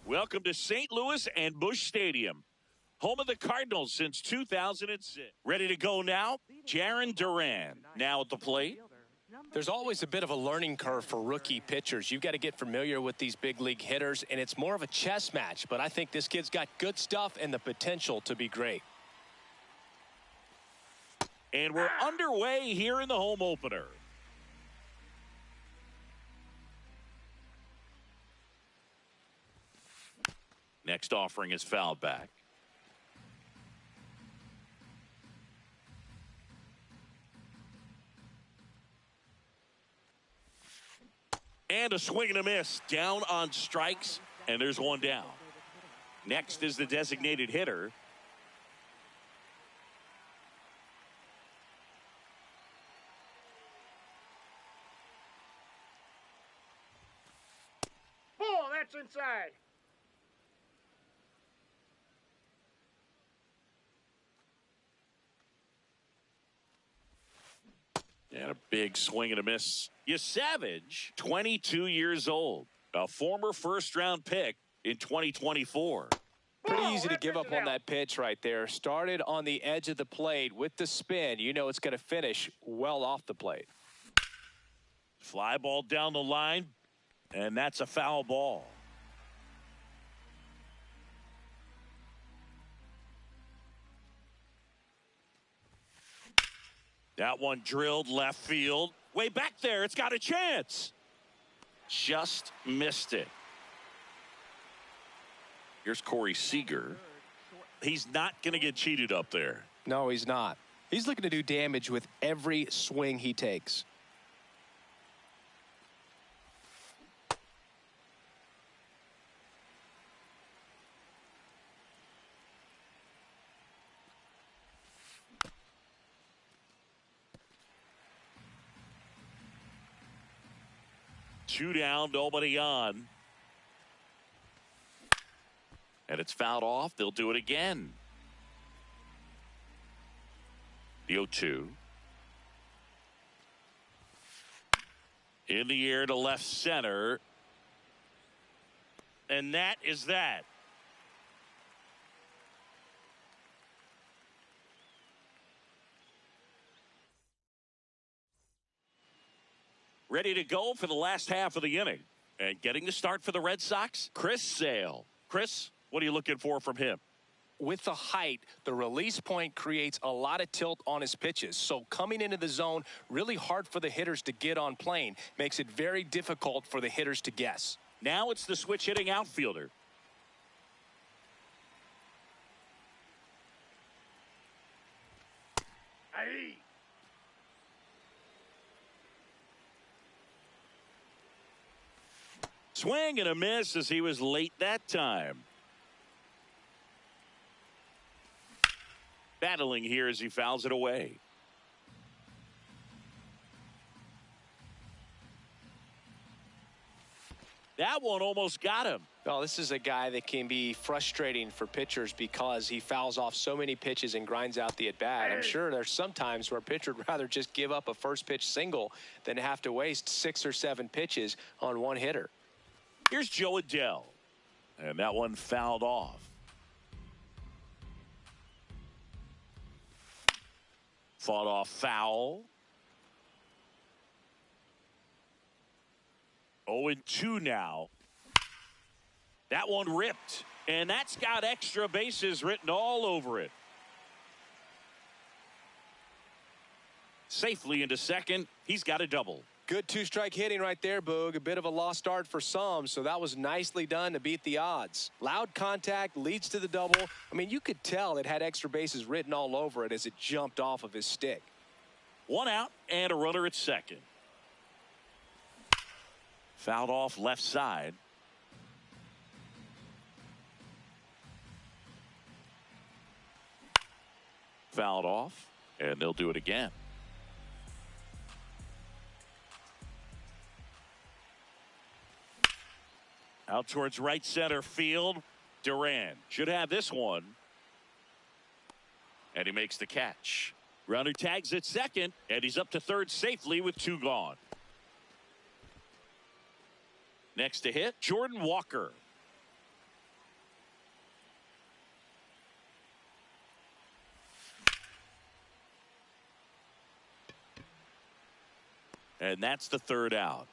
Welcome to St. Louis and Busch Stadium, home of the Cardinals since 2006. Ready to go now? Jarren Duran now at the plate. There's always a bit of a learning curve for rookie pitchers. You've got to get familiar with these big league hitters, and it's more of a chess match. But I think this kid's got good stuff and the potential to be great. And we're underway here in the home opener. Next offering is fouled back. And a swing and a miss. Down on strikes, and there's one down. Next is the designated hitter. Ball, that's inside. And a big swing and a miss. Savage, 22 years old, a former first-round pick in 2024. Pretty easy to give up on that pitch right there. Started on the edge of the plate with the spin. You know it's going to finish well off the plate. Fly ball down the line, and that's a foul ball. That one drilled left field. Way back there, it's got a chance. Just missed it. Here's Corey Seager. He's not going to get cheated up there. No, he's not. He's looking to do damage with every swing he takes. Two down, nobody on. And it's fouled off. They'll do it again. The 0-2. In the air to left center. And that is that. Ready to go for the last half of the inning. And getting the start for the Red Sox, Chris Sale. Chris, what are you looking for from him? With the height, the release point creates a lot of tilt on his pitches. So coming into the zone, really hard for the hitters to get on plane. Makes it very difficult for the hitters to guess. Now it's the switch hitting outfielder. Aye. Swing and a miss as he was late that time. Battling here as he fouls it away. That one almost got him. Well, this is a guy that can be frustrating for pitchers because he fouls off so many pitches and grinds out the at-bat. I'm sure there's some times where a pitcher would rather just give up a first pitch single than have to waste 6 or 7 pitches on one hitter. Here's Joe Adell. And that one fouled off. Fought off foul. 0-2 now. That one ripped. And that's got extra bases written all over it. Safely into second. He's got a double. Good two-strike hitting right there, Boog. A bit of a lost start for some, so that was nicely done to beat the odds. Loud contact leads to the double. I mean, you could tell it had extra bases written all over it as it jumped off of his stick. One out and a runner at second. Fouled off left side. Fouled off, and they'll do it again. Out towards right center field. Duran should have this one. And he makes the catch. Runner tags at second, and he's up to third safely with 2 gone. Next to hit, Jordan Walker. And that's the 3rd out.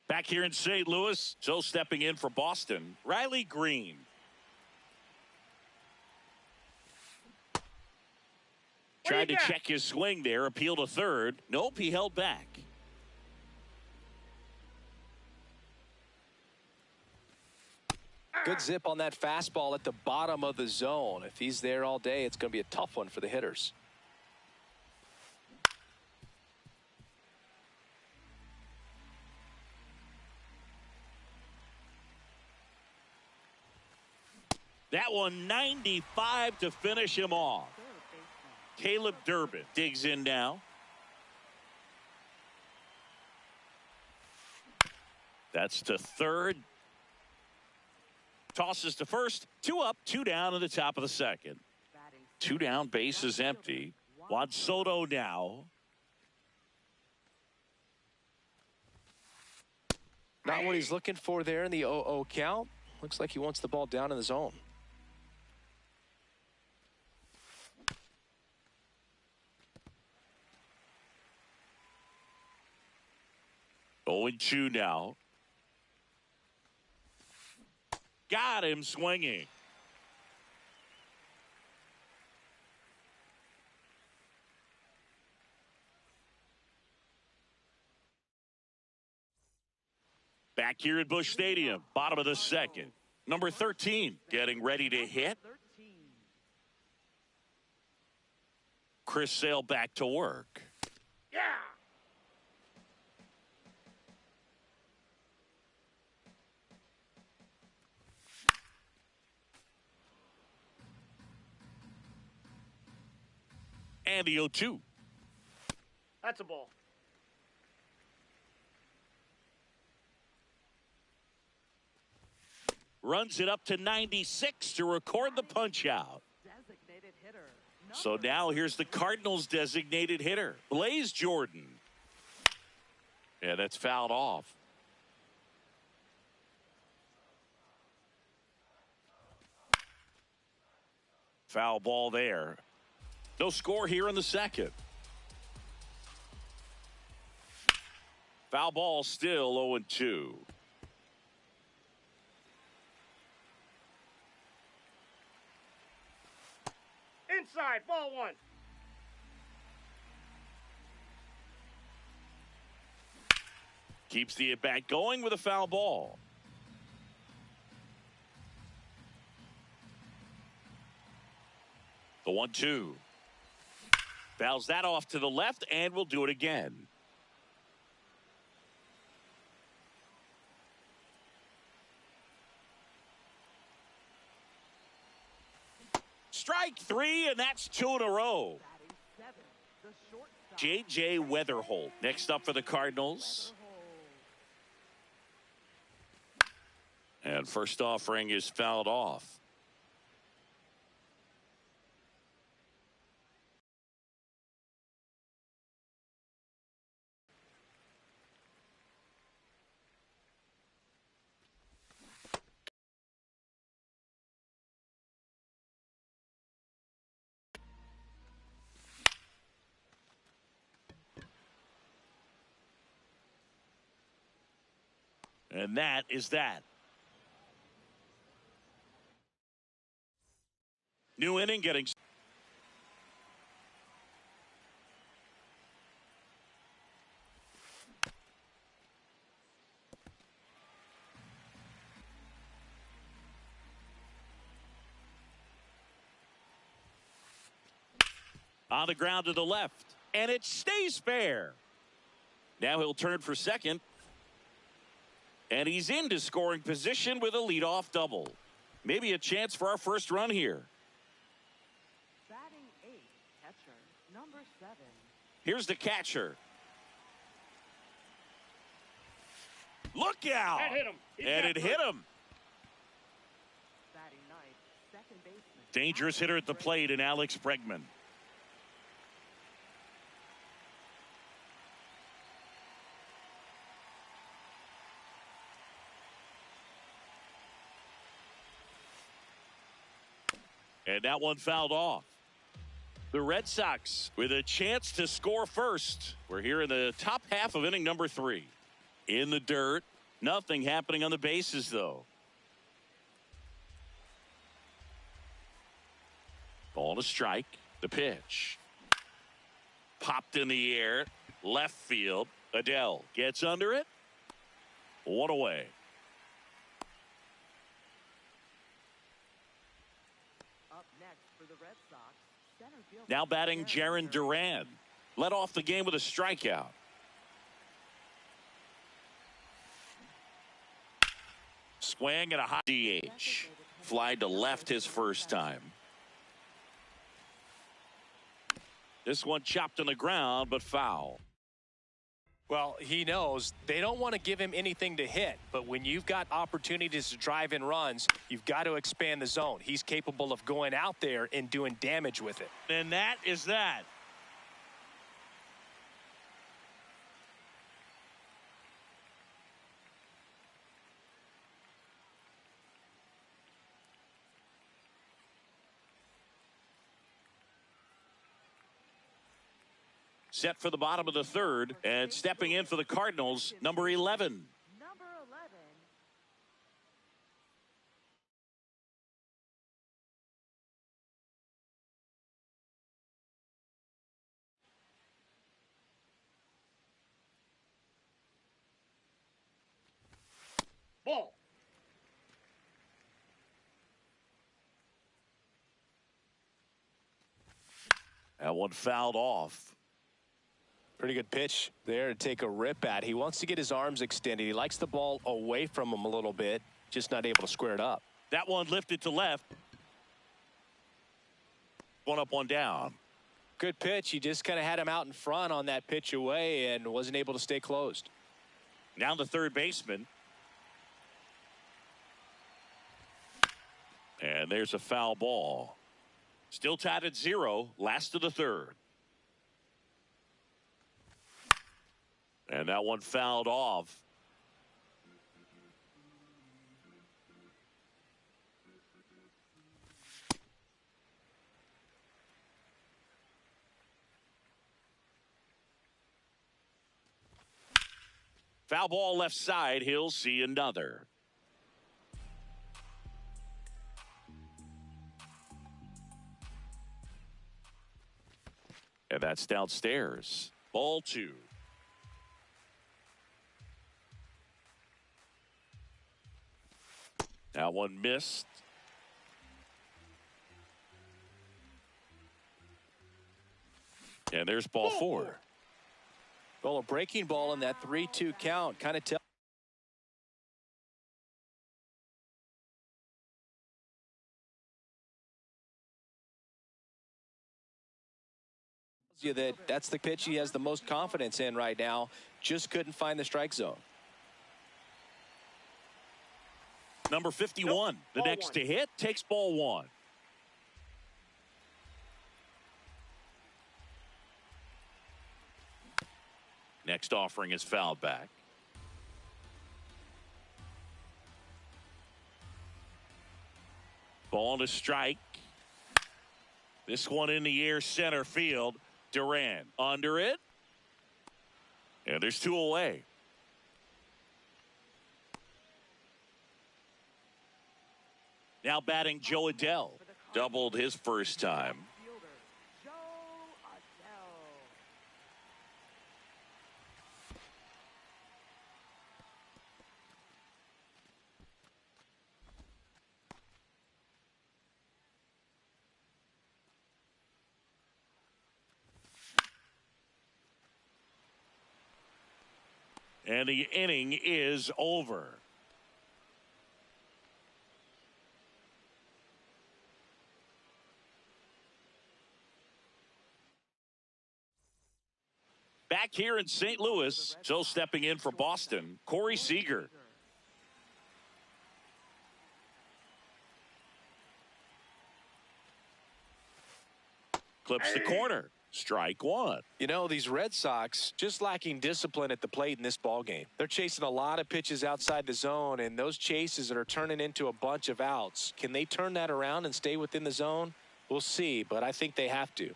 Back here in St. Louis, so stepping in for Boston, Riley Green. Tried to check his swing there, appeal to third. Nope, he held back. Good zip on that fastball at the bottom of the zone. If he's there all day, it's going to be a tough one for the hitters. That one 95 to finish him off. Caleb Durbin digs in now. That's to third. Tosses to first. 2 up, 2 down in the top of the 2nd. 2 down, base is empty. Juan Soto now. Not what he's looking for there in the 0-0 count. Looks like he wants the ball down in the zone. Oh, and 2 now. Got him swinging. Back here at Busch Stadium, bottom of the 2nd. Number 13 getting ready to hit. Chris Sale back to work. Yeah. And the 0-2. That's a ball. Runs it up to 96 to record the punch out. So now here's the Cardinals designated hitter, Blaze Jordan. Yeah, that's fouled off. Foul ball there. No score here in the 2nd. Foul ball still 0-2. Inside, ball 1. Keeps the at-bat going with a foul ball. The 1-2. Fouls that off to the left, and we'll do it again. Strike 3, and that's 2 in a row. J.J. Weatherholt next up for the Cardinals. And first offering is fouled off. And that is that. New inning getting. On the ground to the left. and it stays fair. Now he'll turn for second. And he's into scoring position with a leadoff double. Maybe a chance for our first run here. Batting 8, catcher, number 7. Here's the catcher. Look out! That hit him. And it hit him. Batting 9, second baseman. Dangerous hitter at the plate in Alex Bregman. And that one fouled off. The Red Sox with a chance to score first. We're here in the top half of inning number 3. In the dirt. Nothing happening on the bases, though. Ball to strike. The pitch. Popped in the air. Left field. Adell gets under it. One away. Up next for the Red Sox, center field. Now batting Jarren Duran. Led off the game with a strikeout. Swing and a high DH. Fly to left his first time. This one chopped on the ground, but foul. Well, he knows they don't want to give him anything to hit, but when you've got opportunities to drive in runs, you've got to expand the zone. He's capable of going out there and doing damage with it. And that is that. Set for the bottom of the third, and stepping in for the Cardinals, number 11. Number 11. Ball. That one fouled off. Pretty good pitch there to take a rip at. He wants to get his arms extended. He likes the ball away from him a little bit, just not able to square it up. That one lifted to left. One up, one down. Good pitch. He just kind of had him out in front on that pitch away and wasn't able to stay closed. Now the third baseman. And there's a foul ball. Still tied at 0, last of the third. And that one fouled off. Foul ball left side. He'll see another. And that's downstairs. Ball 2. That one missed. And there's ball 4. Well, a breaking ball in that 3-2 count kind of tells you that that's the pitch he has the most confidence in right now. Just couldn't find the strike zone. Number 51, the Ball next 1. to hit, takes ball 1. Next offering is fouled back. Ball to strike. This one in the air, center field. Duran under it. And there's 2 away. Now batting Joe Adell. Doubled his first time. Fielder, Joe Adell. And the inning is over. Back here in St. Louis, so stepping in for Boston, Corey Seager. Clips the corner. Strike one. You know, these Red Sox just lacking discipline at the plate in this ballgame. They're chasing a lot of pitches outside the zone, and those chases are turning into a bunch of outs. Can they turn that around and stay within the zone? We'll see, but I think they have to.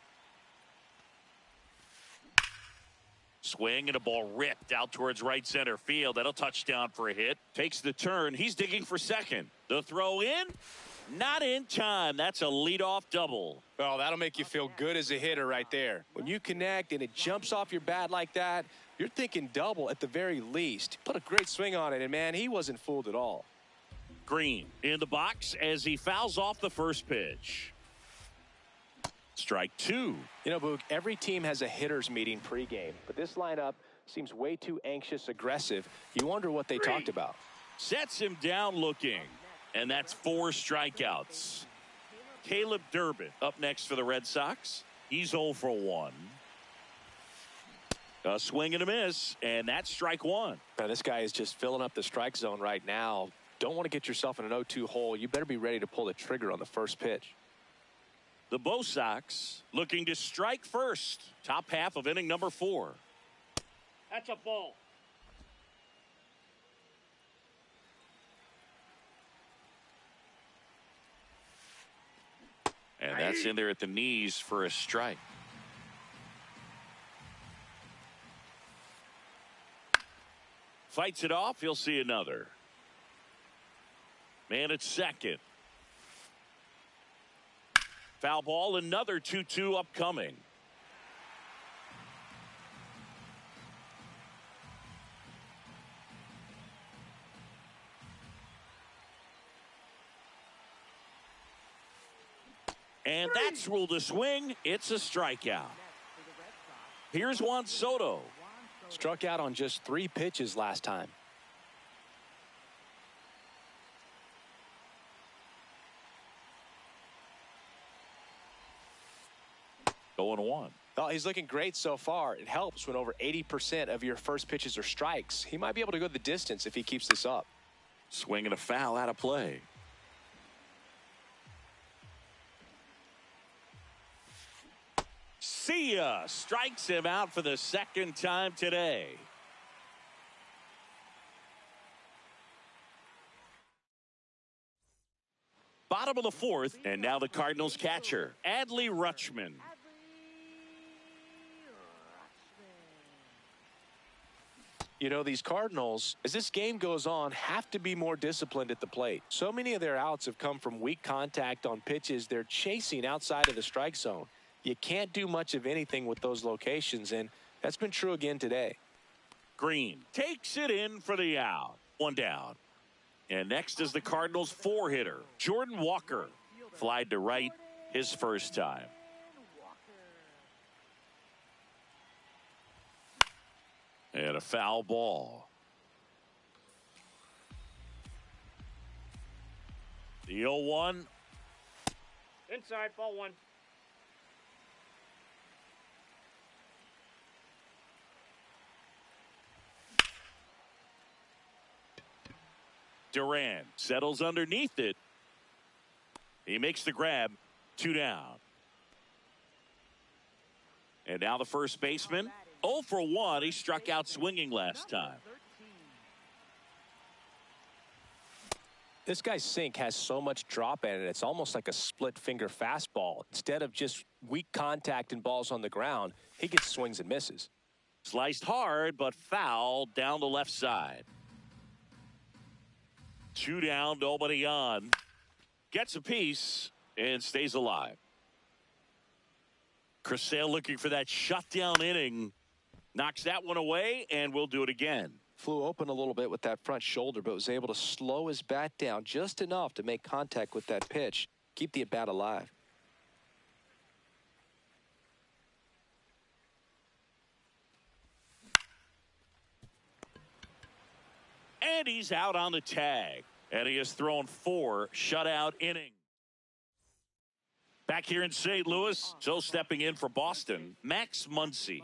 Swing and a ball ripped out towards right center field. That'll touchdown for a hit. Takes the turn. He's digging for second. The throw in. Not in time. That's a leadoff double. Well, that'll make you feel good as a hitter right there. When you connect and it jumps off your bat like that, you're thinking double at the very least. Put a great swing on it, and, man, he wasn't fooled at all. Green in the box as he fouls off the first pitch. Strike two. You know, Boog, every team has a hitter's meeting pregame, but this lineup seems way too anxious, aggressive. You wonder what they talked about. Sets him down looking. And that's 4 strikeouts. Caleb Durbin up next for the Red Sox. He's 0 for 1. A swing and a miss, and that's strike one. Now, this guy is just filling up the strike zone right now. Don't want to get yourself in an 0-2 hole. You better be ready to pull the trigger on the first pitch. The Bo Sox looking to strike first. Top half of inning number 4. That's a ball. And that's in there at the knees for a strike. Fights it off. He'll see another. Man at second. Foul ball. Another 2-2 upcoming. And that's ruled a swing. It's a strikeout. Here's Juan Soto. Struck out on just 3 pitches last time. Going 1. Well, he's looking great so far. It helps when over 80% of your first pitches are strikes. He might be able to go the distance if he keeps this up. Swing and a foul out of play. See ya. Strikes him out for the second time today. Bottom of the 4th, and now the Cardinals catcher, Adley Rutschman. You know, these Cardinals, as this game goes on, have to be more disciplined at the plate. So many of their outs have come from weak contact on pitches they're chasing outside of the strike zone. You can't do much of anything with those locations, and that's been true again today. Green takes it in for the out. 1 down. And next is the Cardinals' 4-hitter, Jordan Walker. Flied to right his first time. And a foul ball. The 0-1. Inside, ball 1. Duran settles underneath it. He makes the grab. 2 down. And now the first baseman, 0 for 1. He struck out swinging last time. This guy's sink has so much drop in it, it's almost like a split finger fastball. Instead of just weak contact and balls on the ground, he gets swings and misses. Sliced hard, but foul down the left side. 2 down, nobody on. Gets a piece and stays alive. Chris Sale looking for that shutdown inning. Knocks that one away, and we'll do it again. Flew open a little bit with that front shoulder, but was able to slow his bat down just enough to make contact with that pitch. Keep the at-bat alive. And he's out on the tag. And he has thrown 4 shutout innings. Back here in St. Louis, so stepping in for Boston, Max Muncy.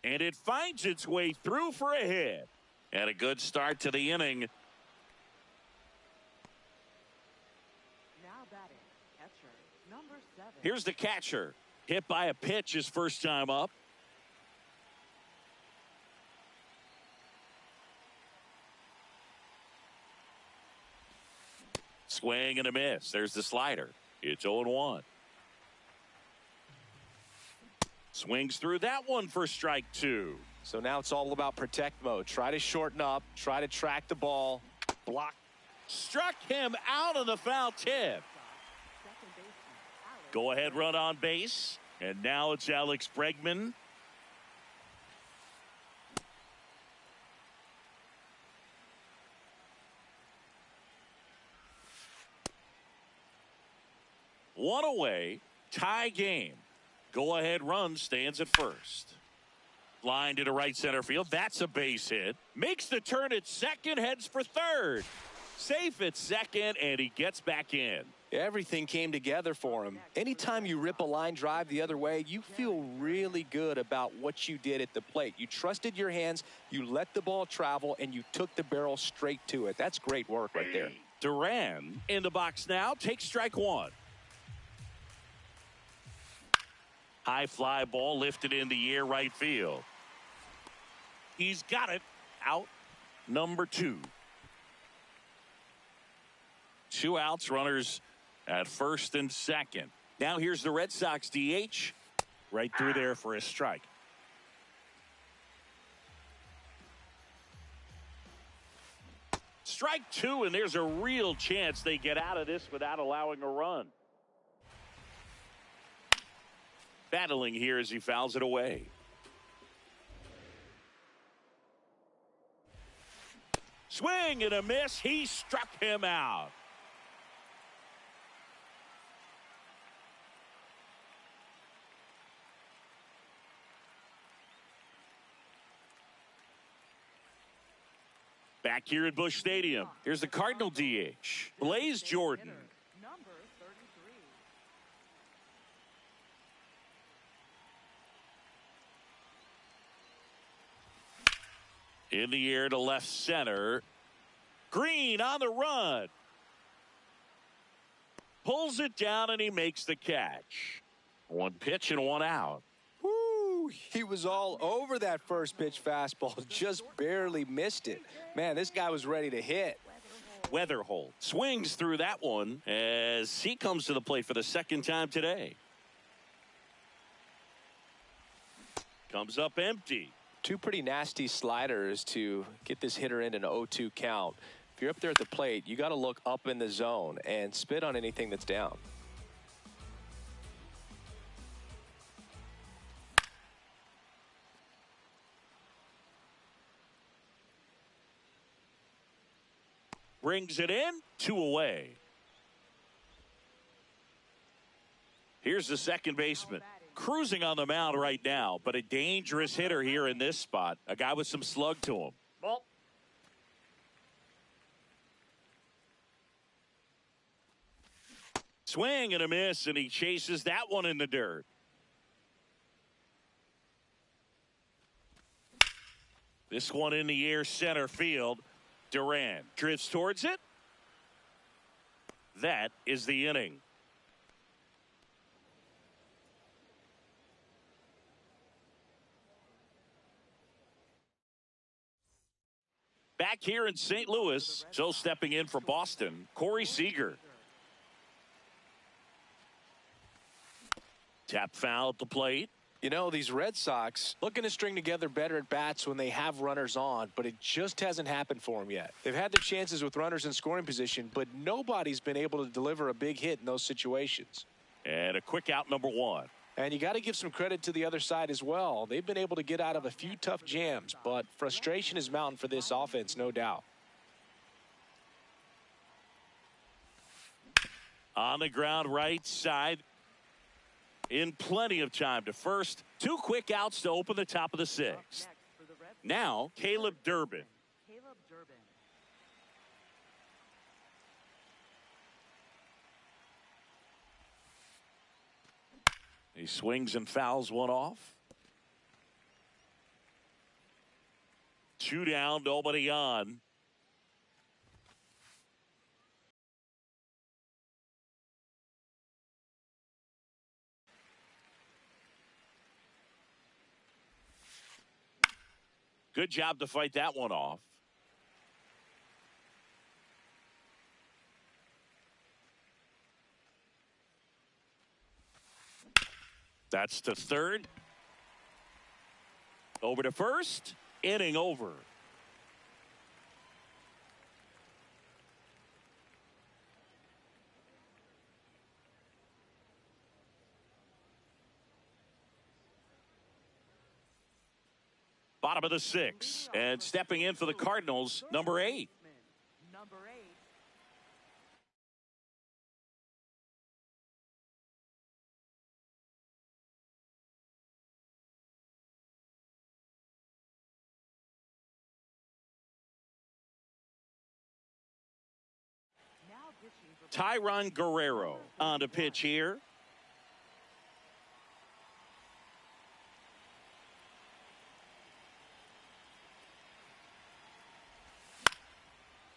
And it finds its way through for a hit. And a good start to the inning. Now batting, catcher, number 7. Here's the catcher. Hit by a pitch his first time up. Swing and a miss. There's the slider. It's 0-1. Swings through that one for strike 2. So now it's all about protect mode. Try to shorten up. Try to track the ball. Block. Struck him out on the foul tip. Second baseman, Alex. Go ahead run on base. And now it's Alex Bregman. One away. Tie game. Go ahead run stands at first. Line to right center field. That's a base hit. Makes the turn at second. Heads for third. Safe at second. And he gets back in. Everything came together for him. Anytime you rip a line drive the other way, you feel really good about what you did at the plate. You trusted your hands, you let the ball travel, and you took the barrel straight to it. That's great work right there. Duran in the box now. Takes strike 1. High fly ball lifted in the air right field. He's got it. Out number 2. 2 outs, runners at first and second. Now here's the Red Sox DH. Right through there for a strike. Strike 2, and there's a real chance they get out of this without allowing a run. Battling here as he fouls it away. Swing and a miss. He struck him out. Back here at Busch Stadium, here's the Cardinal DH, Blaze Jordan. Number 33. In the air to left center. Green on the run. Pulls it down and he makes the catch. 1 pitch and 1 out. Woo! He was all over that first pitch fastball. Just barely missed it. Man, this guy was ready to hit. Weatherholt swings through that one as he comes to the plate for the second time today. Comes up empty. 2 pretty nasty sliders to get this hitter in an 0-2 count. If you're up there at the plate, you got to look up in the zone and spit on anything that's down. Brings it in. 2 away. Here's the second baseman. Cruising on the mound right now, but a dangerous hitter here in this spot. A guy with some slug to him. Ball. Swing and a miss, and he chases that one in the dirt. This one in the air center field. Duran drifts towards it. That is the inning. Back here in St. Louis, so stepping in for Boston, Corey Seager. Tap foul at the plate. You know, these Red Sox looking to string together better at bats when they have runners on, but it just hasn't happened for them yet. They've had their chances with runners in scoring position, but nobody's been able to deliver a big hit in those situations. And a quick out number 1. And you got to give some credit to the other side as well. They've been able to get out of a few tough jams, but frustration is mounting for this offense, no doubt. On the ground right side. in plenty of time to first. 2 quick outs to open the top of the 6th. Next for the Red Sox, Now, Caleb Durbin. Caleb Durbin. He swings and fouls one off. 2 down, nobody on. Good job to fight that one off. That's to third. Over to first. Inning over. Bottom of the 6th. And stepping in for the Cardinals, number 8. Number 8. Now pitching for Tyron Guerrero on to pitch here.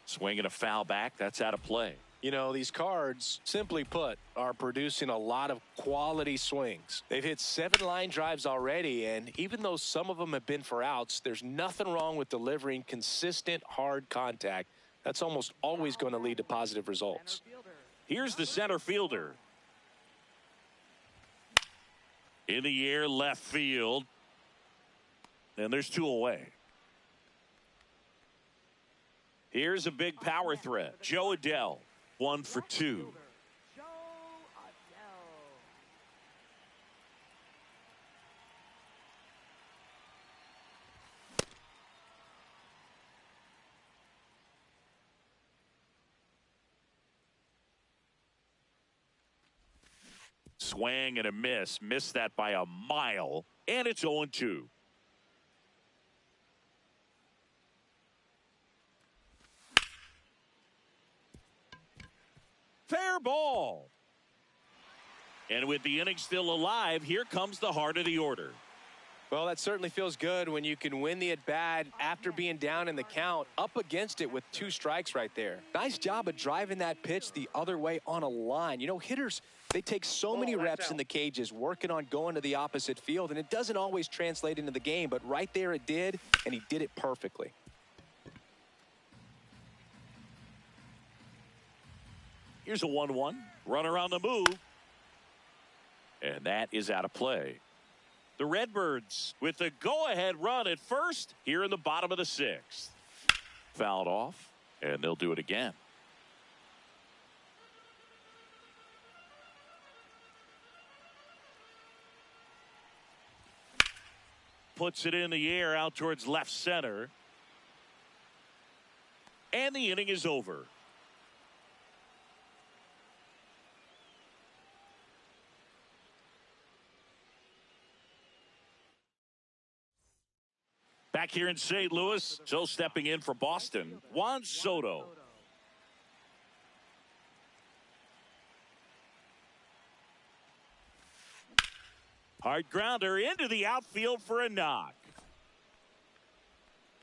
Swinging a foul back. That's out of play. You know, these Cards, simply put, are producing a lot of quality swings. They've hit 7 line drives already, and even though some of them have been for outs, there's nothing wrong with delivering consistent, hard contact. That's almost always going to lead to positive results. Here's the center fielder. In the air, left field. And there's 2 away. Here's a big power threat. Joe Adell, 1 for 2. Joe Adell. Swing and a miss. Missed that by a mile. And it's 0-2. Fair ball. And with the inning still alive, here comes the heart of the order. Well, that certainly feels good when you can win the at-bat after being down in the count, up against it with 2 strikes right there. Nice job of driving that pitch the other way on a line. You know, hitters, they take so many reps in the cages working on going to the opposite field, and it doesn't always translate into the game, but right there it did, and he did it perfectly. Here's a 1-1. Runner on the move. And that is out of play. The Redbirds with the go-ahead run at first here in the bottom of the 6th. Fouled off, and they'll do it again. Puts it in the air out towards left center. And the inning is over. Back here in St. Louis, so stepping in for Boston, Juan Soto. Hard grounder into the outfield for a knock.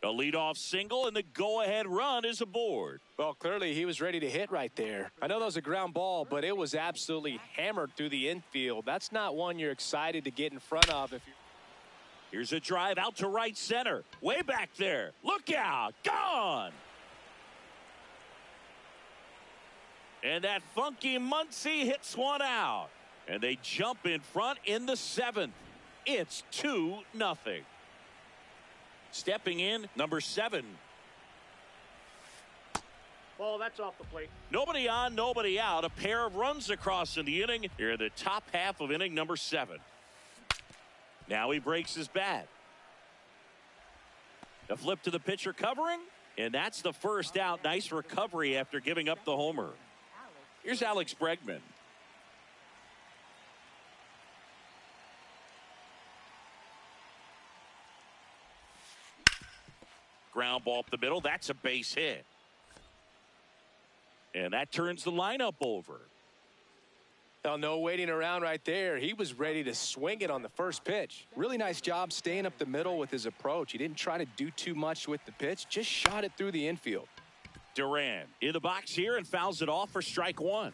A leadoff single, and the go-ahead run is aboard. Well, clearly he was ready to hit right there. I know that was a ground ball, but it was absolutely hammered through the infield. That's not one you're excited to get in front of if you're... Here's a drive out to right center. Way back there. Look out. Gone. And that funky Muncy hits one out. And they jump in front in the 7th. It's 2-0. Stepping in, number 7. Ball, that's off the plate. Nobody on, nobody out. A pair of runs across in the inning. Here in the top half of inning number 7. Now he breaks his bat. A flip to the pitcher covering, and that's the first out. Nice recovery after giving up the homer. Here's Alex Bregman. ground ball up the middle. That's a base hit. And that turns the lineup over. Well, no waiting around right there. He was ready to swing it on the first pitch. Really nice job staying up the middle with his approach. He didn't try to do too much with the pitch, just shot it through the infield. Duran in the box here and fouls it off for strike one.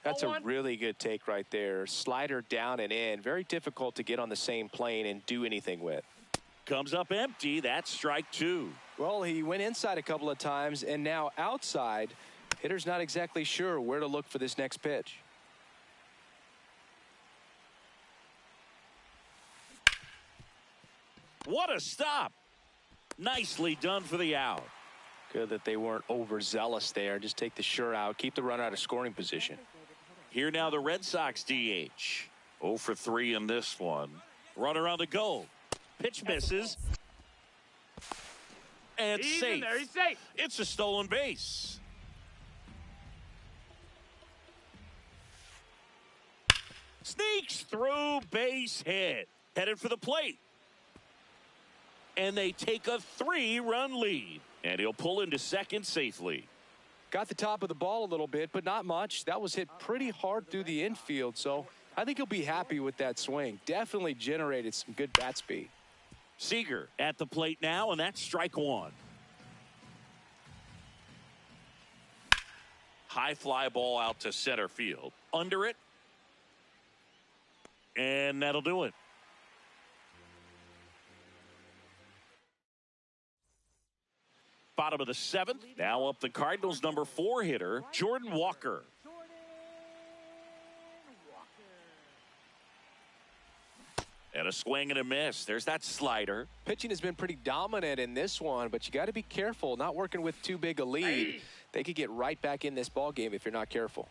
That's a really good take right there. Slider down and in. Very difficult to get on the same plane and do anything with. Comes up empty. That's strike two. Well, he went inside a couple of times and now outside. Hitter's not exactly sure where to look for this next pitch. What a stop. Nicely done for the out. Good that they weren't overzealous there. Just take the sure out. Keep the runner out of scoring position. Here now the Red Sox DH. 0 for 3 in this one. Runner on the go. Pitch misses. And He's safe. in there. He's safe. It's a stolen base. Sneaks through, base hit. Headed for the plate. And they take a 3-run lead. And he'll pull into second safely. Got the top of the ball a little bit, but not much. That was hit pretty hard through the infield, so I think he'll be happy with that swing. Definitely generated some good bat speed. Seager at the plate now, and that's strike one. High fly ball out to center field. Under it. And that'll do it. Bottom of the seventh. Now up the Cardinals' number 4 hitter, Jordan Walker. And a swing and a miss. There's that slider. Pitching has been pretty dominant in this one, but you got to be careful. Not working with too big a lead. They could get right back in this ball game if you're not careful.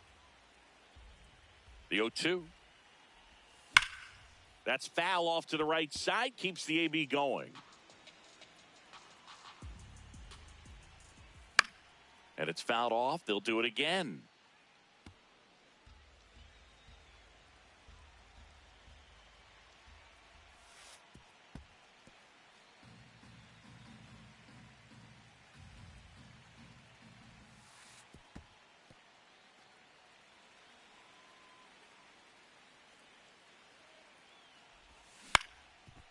The 0-2. That's foul off to the right side. Keeps the AB going. And it's fouled off. They'll do it again.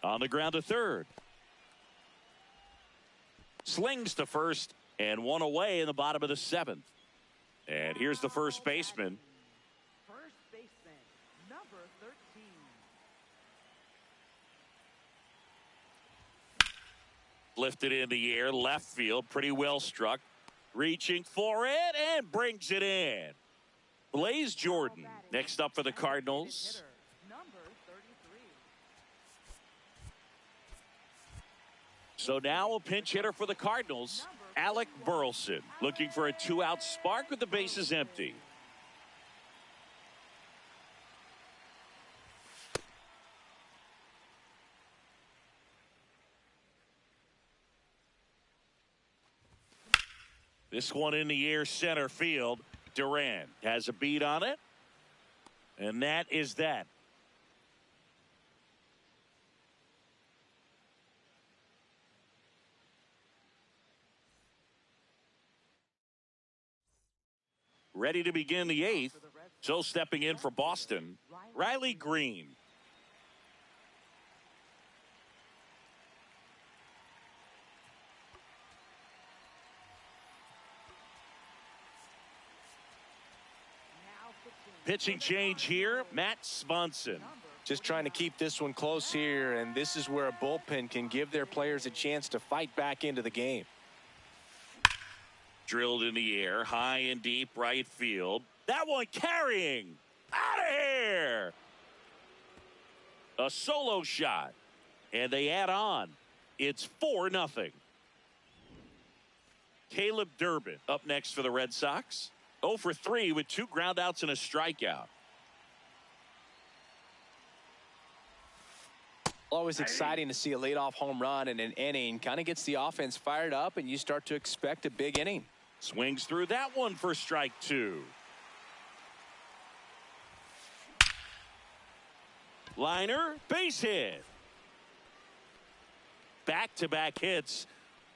On the ground to third. Slings to first. And one away in the bottom of the seventh. And here's the first baseman. First baseman, number 13. Lifted in the air, left field, pretty well struck. Reaching for it and brings it in. Blaze Jordan next up for the Cardinals. Number 33. So now a pinch hitter for the Cardinals, Alec Burleson, looking for a 2-out spark with the bases empty. This one in the air, center field. Duran has a beat on it. And that is that. Ready to begin the 8th. So stepping in for Boston, Riley Green. Pitching change here, Matt Swanson. Just trying to keep this one close here, and this is where a bullpen can give their players a chance to fight back into the game. Drilled in the air, high and deep right field. That one carrying. Out of here. A solo shot. And they add on. It's 4-0. Caleb Durbin up next for the Red Sox. 0 for 3 with 2 groundouts and a strikeout. Always exciting to see a leadoff home run in an inning. Kind of gets the offense fired up, and you start to expect a big inning. Swings through that one for strike 2. Liner, base hit. back-to-back hits,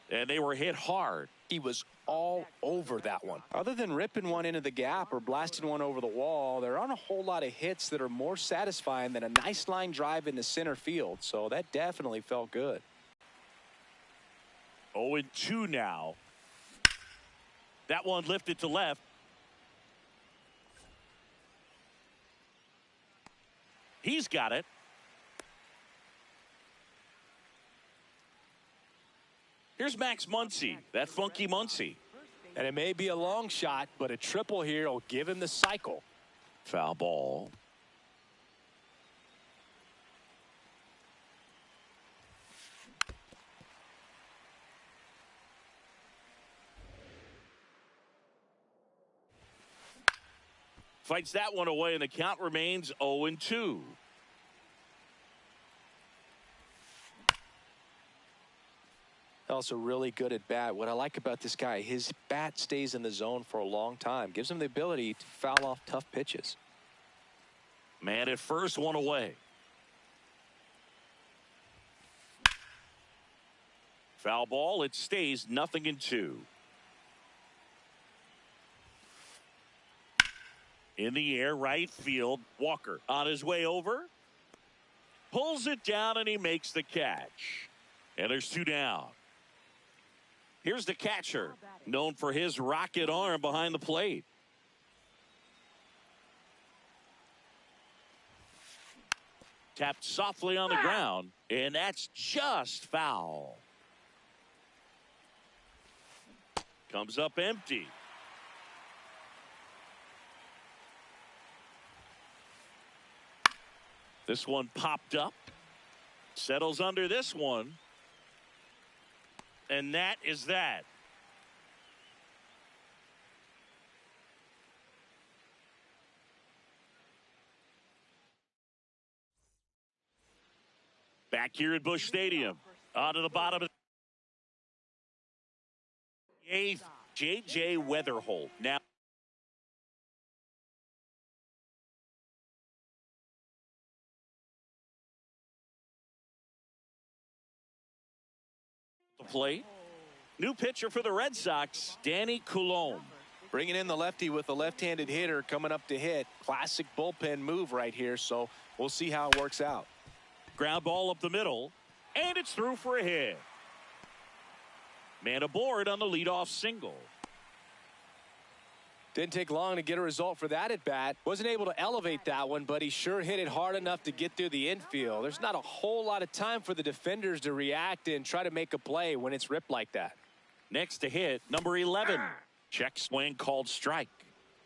and they were hit hard. He was all over that one. Other than ripping one into the gap or blasting one over the wall, there aren't a whole lot of hits that are more satisfying than a nice line drive into center field. So that definitely felt good. 0-2 now. That one lifted to left. He's got it. Here's Max Muncy, that funky Muncy. And it may be a long shot, but a triple here will give him the cycle. Foul ball. Fights that one away, and the count remains 0-2. Also really good at bat. What I like about this guy, his bat stays in the zone for a long time. Gives him the ability to foul off tough pitches. Man at first, one away. Foul ball. It stays 0-2. In the air, right field. Walker on his way over. Pulls it down, and he makes the catch. And there's 2 down. Here's the catcher, known for his rocket arm behind the plate. Tapped softly on the ground, and that's just foul. Comes up empty. This one popped up. Settles under this one. And that is that. Back here at Busch Stadium. On to the bottom of the 8th, J.J. Weatherholt. Now the plate. New pitcher for the Red Sox, Danny Coulombe. Bringing in the lefty with a left-handed hitter coming up to hit. Classic bullpen move right here, so we'll see how it works out. Ground ball up the middle, and it's through for a hit. Man aboard on the leadoff single. Didn't take long to get a result for that at bat. Wasn't able to elevate that one, but he sure hit it hard enough to get through the infield. There's not a whole lot of time for the defenders to react and try to make a play when it's ripped like that. Next to hit, number 11. Check swing called strike.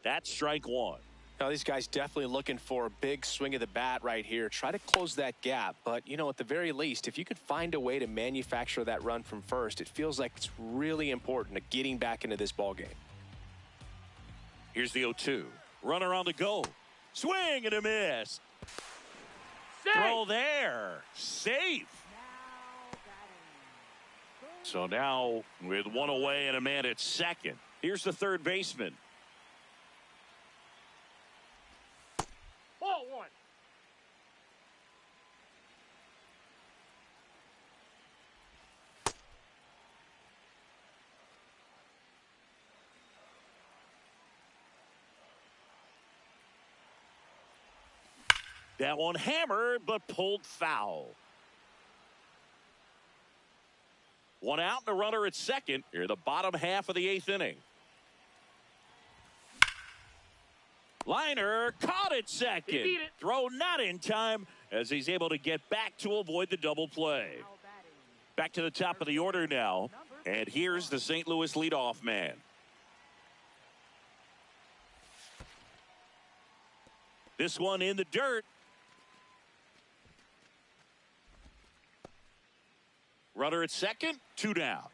That's strike 1. Now these guys definitely looking for a big swing of the bat right here. Try to close that gap, but you know, at the very least, if you could find a way to manufacture that run from first, it feels like it's really important to getting back into this ball game. Here's the 0-2. Runner on the go. Swing and a miss. Safe. Throw there. Safe. So now with one away and a man at second. Here's the third baseman. Ball 1. That one hammered but pulled foul. One out and a runner at second. Here the bottom half of the 8th inning. Liner caught at second. He beat it. Throw not in time as he's able to get back to avoid the double play. Back to the top of the order now. And here's the St. Louis leadoff man. This one in the dirt. Runner at second, 2 down.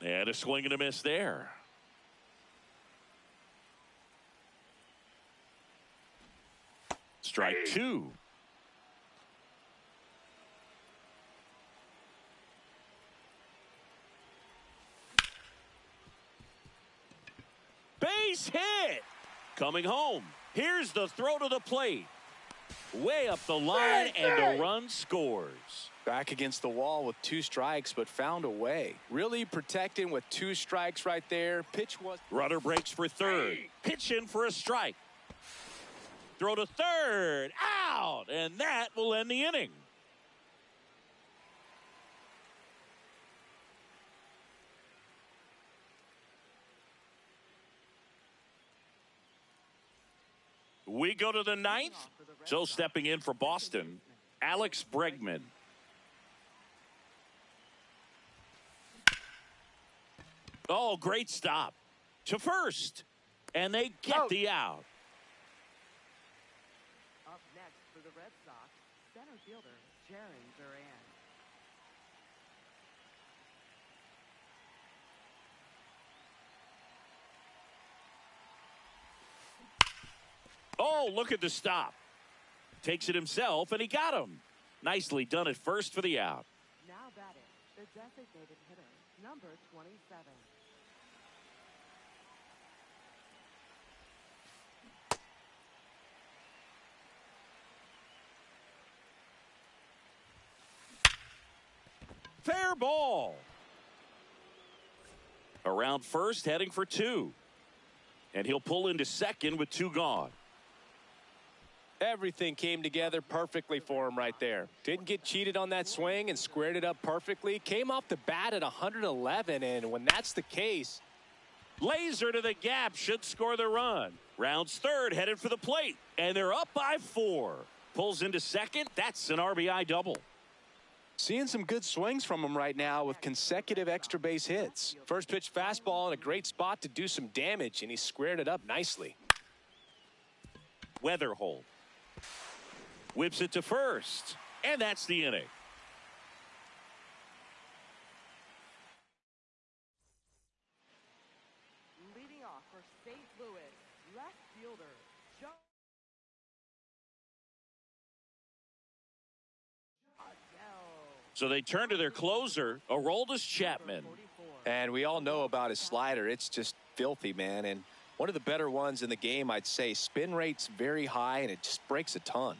And a swing and a miss there. Strike 2. Base hit. Coming home. Here's the throw to the plate. Way up the line, and the run scores. Back against the wall with 2 strikes, but found a way. Really protecting with 2 strikes right there. Pitch was... Runner breaks for third. Pitch in for a strike. Throw to third. Out. And that will end the inning. We go to the 9th. So stepping in for Boston, Alex Bregman. Oh, great stop to first. And they get the out. Up next for the Red Sox, center fielder Jarren Duran. Oh, look at the stop. Takes it himself, and he got him. Nicely done at first for the out. Now batting, the designated hitter, number 27. Fair ball. Around first, heading for 2. And he'll pull into second with 2 gone. Everything came together perfectly for him right there. Didn't get cheated on that swing and squared it up perfectly. Came off the bat at 111, and when that's the case... Laser to the gap, should score the run. Rounds third, headed for the plate. And they're up by 4. Pulls into second. That's an RBI double. Seeing some good swings from him right now with consecutive extra base hits. First pitch fastball in a great spot to do some damage, and he squared it up nicely. Weatherhold. Whips it to first. And that's the inning. Leading off for St. Louis, left fielder Joe Adele. So they turn to their closer, Aroldis Chapman. And we all know about his slider. It's just filthy, man. And one of the better ones in the game, I'd say. Spin rate's very high, and it just breaks a ton.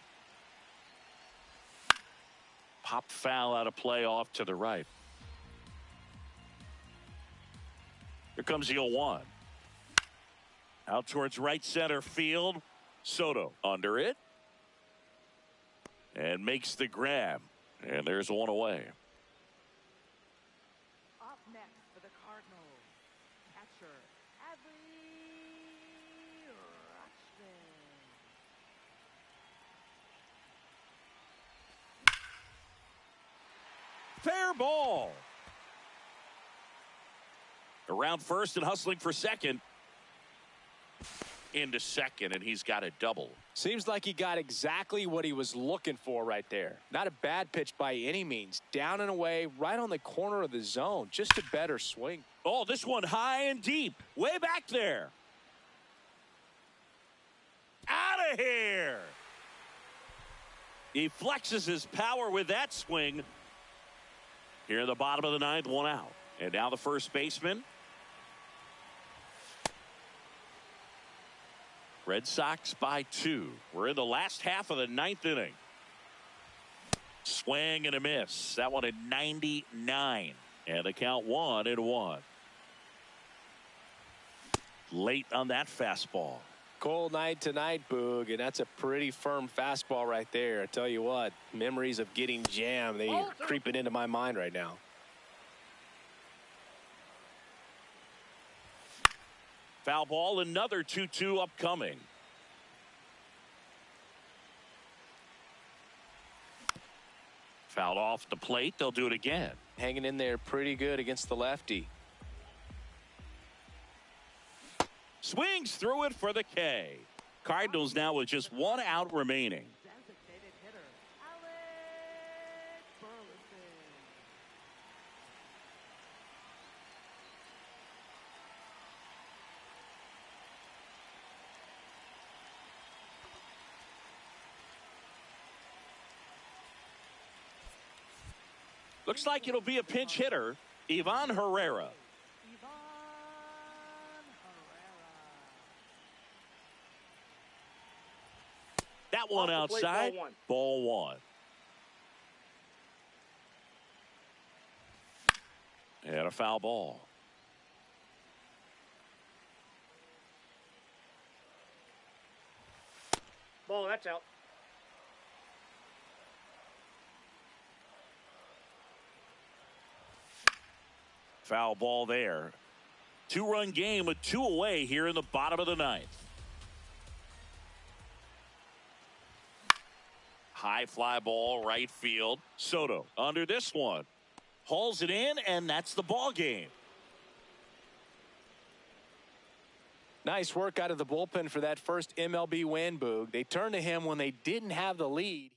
Pop foul out of play off to the right. Here comes the 0-1. Out towards right center field. Soto under it. And makes the grab. And there's one away. Up next for the Cardinals, catcher Adley Rutschman. Fair ball. Around first and hustling for second. Into second, and he's got a double. Seems like he got exactly what he was looking for right there. Not a bad pitch by any means. Down and away, right on the corner of the zone. Just a better swing. Oh, this one high and deep. Way back there. Out of here. He flexes his power with that swing. Here in the bottom of the 9th, 1 out. And now the first baseman. Red Sox by 2. We're in the last half of the 9th inning. Swing and a miss. That one at 99. And the count 1-1. Late on that fastball. Cold night tonight, Boog, and that's a pretty firm fastball right there. I tell you what, memories of getting jammed, they are creeping into my mind right now. Foul ball, another 2-2 upcoming. Fouled off the plate. They'll do it again. Hanging in there pretty good against the lefty. Swings through it for the K. Cardinals now with just 1 out remaining. Designated hitter Alex Burleson. Looks like it'll be a pinch hitter, Ivan Herrera. Ivan Herrera. That that one Off the plate, outside. Ball one. And a foul ball. Ball, that's out. Foul ball there. 2-run game with 2 away here in the bottom of the ninth. High fly ball, right field. Soto under this one. Hauls it in, and that's the ball game. Nice work out of the bullpen for that first MLB win, Boog. They turned to him when they didn't have the lead.